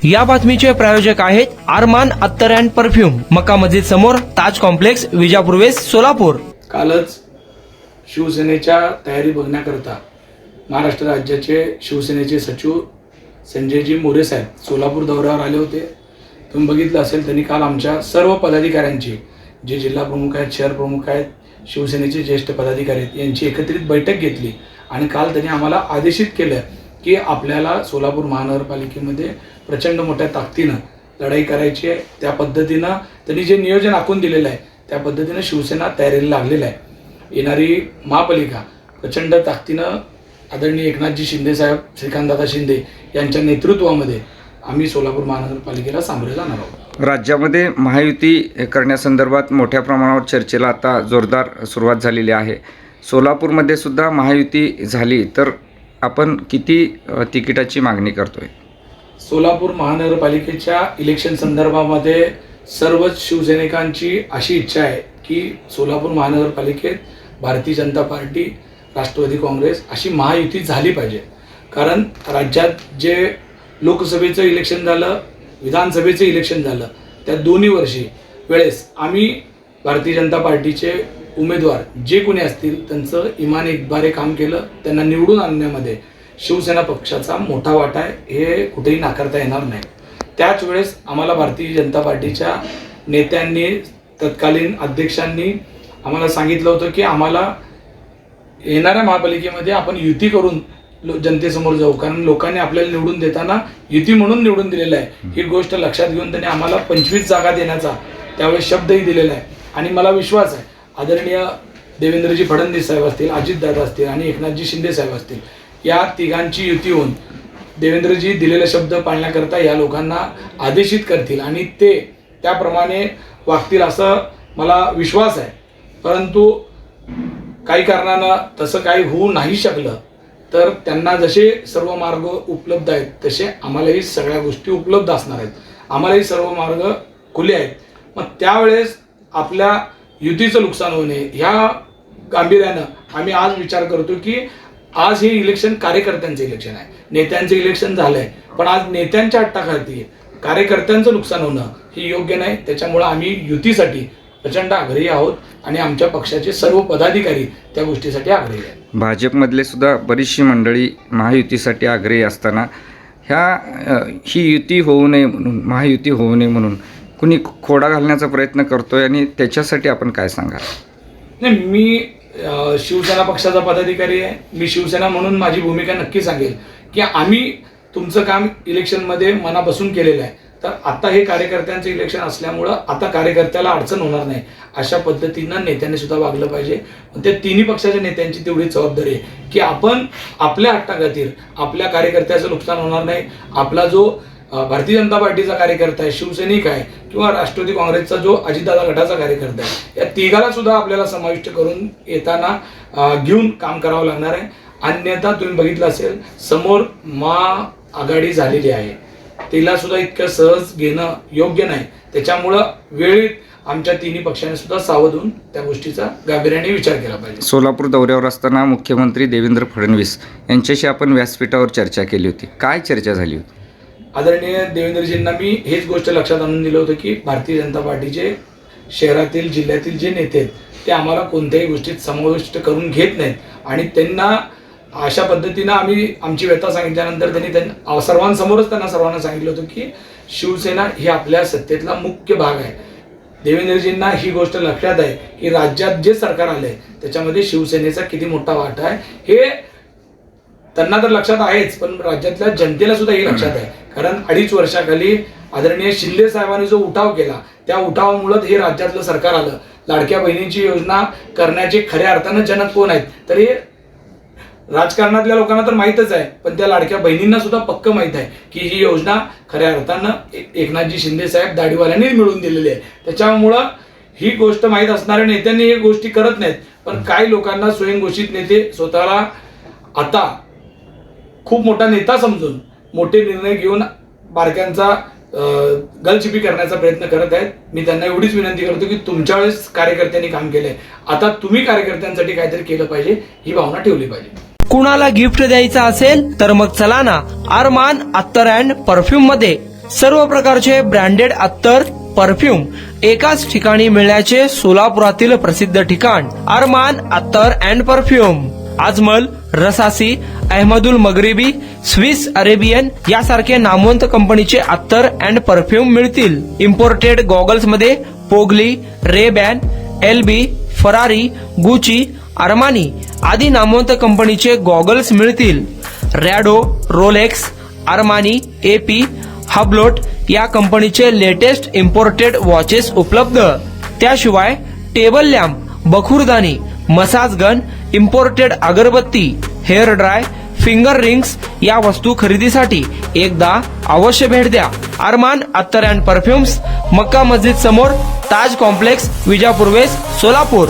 या बातमीचे प्रायोजक आहेत अरमान अत्तर अँड परफ्यूम, मक्का मस्जिद समोर, ताज कॉम्प्लेक्स, विजापूर वेस्ट, सोलापूर। कालच शिवसेनेच्या तयारी बघण्याकरता महाराष्ट्र राज्याचे शिवसेनेचे सचिव संजयजी मोरे साहेब सोलापूर दौऱ्यावर आले होते। तुम्ही बघितलं असेल, त्यांनी काल आमच्या सर्व पदाधिकाऱ्यांची, जे जिल्हा प्रमुख आहेत, शहर प्रमुख आहेत, शिवसेनेचे ज्येष्ठ पदाधिकारी आहेत, यांची एकत्रित बैठक घेतली आणि काल त्यांनी आम्हाला आदेशित केलं की आपल्याला सोलापूर महानगरपालिकेमध्ये प्रचंड मोठ्या ताकदीनं लढाई करायची आहे। त्या पद्धतीनं त्यांनी जे नियोजन आखून दिलेलं आहे त्या पद्धतीनं शिवसेना तयारीला लागलेला आहे। येणारी महापालिका प्रचंड ताकदीनं आदरणीय एकनाथजी शिंदे साहेब, श्रीकांतदादा शिंदे यांच्या नेतृत्वामध्ये आम्ही सोलापूर महानगरपालिकेला सामोरे जाणार आहोत। राज्यामध्ये महायुती करण्यासंदर्भात मोठ्या प्रमाणावर चर्चेला आता जोरदार सुरुवात झालेली आहे। सोलापूरमध्ये सुद्धा महायुती झाली तर आपण किती तिकिटाची मागणी करतोय? सोलापूर महानगरपालिकेच्या इलेक्शन संदर्भामध्ये सर्वच शिवसैनिकांची अशी इच्छा आहे की सोलापूर महानगरपालिकेत भारतीय जनता पार्टी, राष्ट्रवादी काँग्रेस अशी महायुती झाली पाहिजे। कारण राज्यात जे लोकसभेचं इलेक्शन झालं, विधानसभेचं इलेक्शन झालं, त्या दोन्ही वर्षी वेळेस आम्ही भारतीय जनता पार्टीचे उमेदवार जे कोणी असतील त्यांचं इमान इतबारे काम केलं। त्यांना निवडून आणण्यामध्ये शिवसेना पक्षाचा मोठा वाटा आहे, हे कुठेही नाकारता येणार नाही। त्याच वेळेस आम्हाला भारतीय जनता पार्टीच्या नेत्यांनी, तत्कालीन अध्यक्षांनी आम्हाला सांगितलं होतं की आम्हाला येणाऱ्या महापालिकेमध्ये आपण युती करून जनतेसमोर जाऊ, कारण लोकांनी आपल्याला निवडून देताना युती म्हणून निवडून दिलेलं आहे। ही गोष्ट लक्षात घेऊन त्यांनी आम्हाला 25 जागा देण्याचा त्यावेळेस शब्दही दिलेला आहे आणि मला विश्वास आहे आदरणीय देवेंद्रजी फडणवीस साहेब असतील, अजितदादा असतील आणि एकनाथजी शिंदे साहेब असतील, या तिघांची युती होऊन देवेंद्रजी दिलेला शब्द पाळण्याकरता या लोकांना आदेशित करतील आणि ते त्याप्रमाणे वागतील असं मला विश्वास आहे। परंतु काही कारणानं तसं काही होऊ नाही शकलं तर त्यांना जसे सर्व मार्ग उपलब्ध आहेत तसे आम्हालाही सगळ्या गोष्टी उपलब्ध असणार आहेत। आम्हालाही सर्व मार्ग खुले आहेत। मग त्यावेळेस आपल्या युतीचं नुकसान होणे ह्या गांभीर्यानं आम्ही आज विचार करतो की आज हे इलेक्शन कार्यकर्त्यांचं इलेक्शन आहे, नेत्यांचं इलेक्शन झालंय, पण आज नेत्यांच्या हट्टाखाली कार्यकर्त्यांचं नुकसान होणं हे योग्य नाही। त्याच्यामुळे आम्ही युतीसाठी प्रचंड आग्रही आहोत आणि आमच्या पक्षाचे सर्व पदाधिकारी त्या गोष्टीसाठी आग्रही आहेत। भाजपमधले सुद्धा बरीचशी मंडळी महायुतीसाठी आग्रही असताना ही युती होऊ नये म्हणून, महायुती होऊ नये म्हणून कुणी खोडा घालण्याचा प्रयत्न करतोय आणि त्याच्यासाठी आपण काय सांगाल? नाही, मी शिवसेना पक्षाचा पदाधिकारी आहे। मी शिवसेना म्हणून माझी भूमिका नक्की सांगेल की आम्ही तुमचं काम इलेक्शनमध्ये मनापासून केलेलं आहे, तर आता हे कार्यकर्त्यांचं इलेक्शन असल्यामुळं आता कार्यकर्त्याला अडचण होणार नाही अशा पद्धतीनं नेत्यांनी सुद्धा वागलं पाहिजे। त्या तिन्ही पक्षाच्या नेत्यांची तेवढी जबाबदारी आहे की आपण आपल्या हट्टाखातीर आपल्या कार्यकर्त्याचं नुकसान होणार नाही। आपला जो भारतीय जनता पार्टीचा कार्यकर्ता आहे, शिवसैनिक आहे किंवा राष्ट्रवादी काँग्रेसचा जो अजितदादा गटाचा कार्यकर्ता आहे, या तिघाला सुद्धा आपल्याला समाविष्ट करून येताना घेऊन काम करावं लागणार आहे। अन्यथा तुम्ही बघितलं असेल, समोर महाआघाडी झालेली आहे, तिला सुद्धा इतकं सहज घेणं योग्य नाही। त्याच्यामुळं वेळेत आमच्या तिन्ही पक्षांनी सुद्धा सावध होऊन त्या गोष्टीचा गांभीर्याने विचार केला पाहिजे। सोलापूर दौऱ्यावर असताना मुख्यमंत्री देवेंद्र फडणवीस यांच्याशी आपण व्यासपीठावर चर्चा केली होती, काय चर्चा झाली होती? आदरणीय देवेंद्रजींना मी हेच गोष्ट लक्षात आणून दिलं होतं की भारतीय जनता पार्टीचे शहरातील, जिल्ह्यातील जे नेते आहेत ते आम्हाला कोणत्याही गोष्टीत समाविष्ट करून घेत नाहीत आणि त्यांना अशा पद्धतीनं आम्ही आमची व्यथा सांगितल्यानंतर त्यांनी सर्वांसमोरच सर्वांना सांगितलं होतं की शिवसेना ही आपल्या सत्तेतला मुख्य भाग आहे। देवेंद्रजींना ही गोष्ट लक्षात आहे की राज्यात जे सरकार आलंय त्याच्यामध्ये शिवसेनेचा किती मोठा वाटा आहे, हे त्यांना तर लक्षात आहेच, पण राज्यातल्या जनतेला सुद्धा हे लक्षात आहे। कारण 2.5 वर्षाखाली आदरणीय शिंदे साहेबांनी जो उठाव केला त्या उठावामुळे हे राज्यातलं सरकार आलं। लाडक्या बहिणीची योजना करण्याचे खऱ्या अर्थानं जनक कोण आहेत, तर हे राजकारणातल्या लोकांना तर माहीतच आहे, पण त्या लाडक्या बहिणींना सुद्धा पक्क माहीत आहे की ही योजना खऱ्या अर्थानं एकनाथजी शिंदे साहेब दाढीवाल्यांनी मिळवून दिलेली आहे। त्याच्यामुळं ही गोष्ट माहीत असणाऱ्या नेत्यांनी हे गोष्टी करत नाहीत, पण काही लोकांना स्वयंघोषित नेते स्वतःला आता खूप मोठा नेता समजून मोठे निर्णय घेऊन बारक्यांचा गलचिपी करण्याचा प्रयत्न करत आहेत। मी त्यांना एवढीच विनंती करतो की तुमच्या वेळेस कार्यकर्त्यांनी काम केलंय, आता तुम्ही कार्यकर्त्यांसाठी काहीतरी केलं पाहिजे, ही भावना ठेवली पाहिजे। कुणाला गिफ्ट द्यायचं असेल तर मग चला ना अरमान अत्तर अँड परफ्यूम मध्ये। सर्व प्रकारचे ब्रँडेड अत्तर परफ्यूम एकाच ठिकाणी मिळण्याचे सोलापुरातील प्रसिद्ध ठिकाण अरमान अत्तर and perfume. Ajmal, Rasasi, Ahmedul Maghribi, Swiss Arabian यासारखे नामवंत कंपनीचे अत्तर अँड परफ्यूम मिळतील. इम्पोर्टेड गॉगल्स मध्ये पोगली, Ray-Ban, LB, Ferrari, Gucci, Armani आदी नामवंत कंपनीचे गॉगल्स मिळतील. Rado, Rolex, Armani, AP, Hublot या कंपनीचे लेटेस्ट इम्पोर्टेड वॉचेस उपलब्ध. त्याशिवाय टेबल लॅम्प, बखुरदानी, massage gun, imported agarbatti, hair dry, finger rings या वस्तू खरेदीसाठी एकदा अवश्य भेट द्या. अरमान अत्तर अँड परफ्युम्स, मक्का मस्जिद समोर, ताज कॉम्प्लेक्स, विजापूर वेस्ट, सोलापूर.